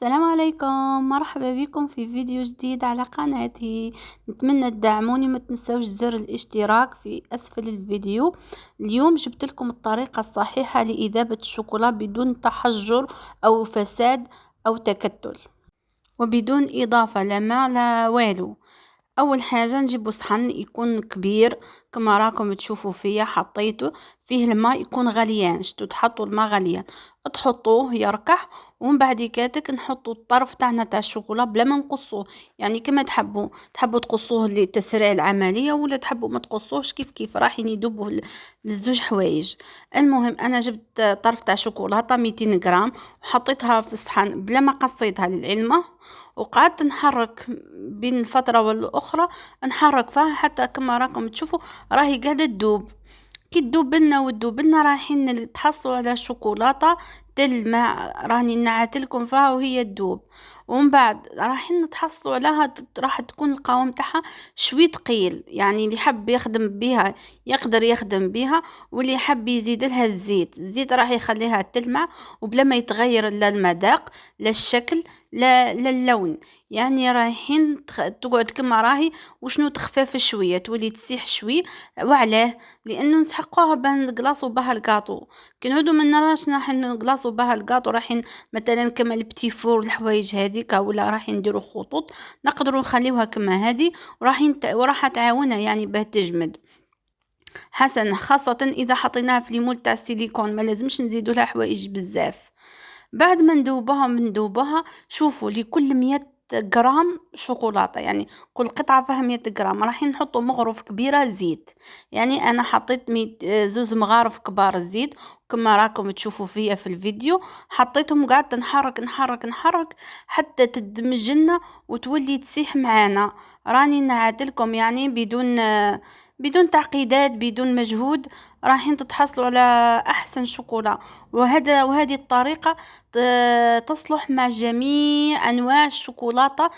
السلام عليكم، مرحبا بكم في فيديو جديد على قناتي. نتمنى تدعموني، ما تنسوش زر الاشتراك في أسفل الفيديو. اليوم جبت لكم الطريقة الصحيحة لإذابة الشوكولا بدون تحجر أو فساد أو تكتل، وبدون إضافة لا ماء لا والو. اول حاجه نجيبو صحن يكون كبير كما راكم تشوفوا فيا، حطيته فيه الماء يكون غليان. شتو تحطوا الماء غليان، تحطوه يركح، ومن بعد كاتك نحطوا الطرف تاعنا تاع الشوكولا بلا ما نقصوه. يعني كما تحبوا تقصوه لتسريع العمليه، ولا تحبوا ما تقصوهش، كيف كيف راح يدوبوا لزوج حوايج. المهم انا جبت طرف تاع شوكولاته 200 غرام وحطيتها في الصحن بلا ما قصيتها للعلمه، وقعدت نحرك بين فترة والأخرى، نحرك فيها حتى كما راكم تشوفوا راهي قاعدة تذوب. كي تذوب لنا وتذوب لنا رايحين تحصلوا على شوكولاتة تلمع، راني نعتلكم فيها وهي تذوب. ومن بعد رايحين نتحصلوا عليها راح تكون القوام تاعها شوي ثقيل. يعني اللي حب يخدم بها يقدر يخدم بها، واللي حب يزيد لها الزيت راح يخليها تلمع وبلا ما يتغير لا المذاق لا الشكل لا اللون. يعني رايحين تقعد كما راهي، وشنو تخفف شويه تولي تسيح شوي. وعلاه؟ لانه نسحقوها باه نقلاصو بها الكاطو. كي نعودو من نراش راح نقلاصو بها الكاطو، رايحين مثلا كما البتي فور الحوايج هذيك، ولا رايحين نديرو خطوط نقدروا نخليوها كما هذه، وراح تعاونها يعني باه تجمد. حسنا، خاصة إذا حطيناها في ليمول تاع السيليكون، ما لازمش نزيدو لها حوايج بزاف. بعد ما ندوبها شوفوا لكل 100 غرام شوكولاتة، يعني كل قطعة فيها 100 غرام، راح نحطوا مغرف كبيرة زيت. يعني أنا حطيت 100 زوز مغارف كبار الزيت كما راكم تشوفوا فيا في الفيديو. حطيتهم وقعدت نحرك نحرك نحرك حتى تدمج لنا وتولي تسيح معانا. راني نعدلكم يعني بدون تعقيدات، بدون مجهود، رايحين تتحصلوا على احسن شوكولا. وهذه الطريقة تصلح مع جميع انواع الشوكولاتة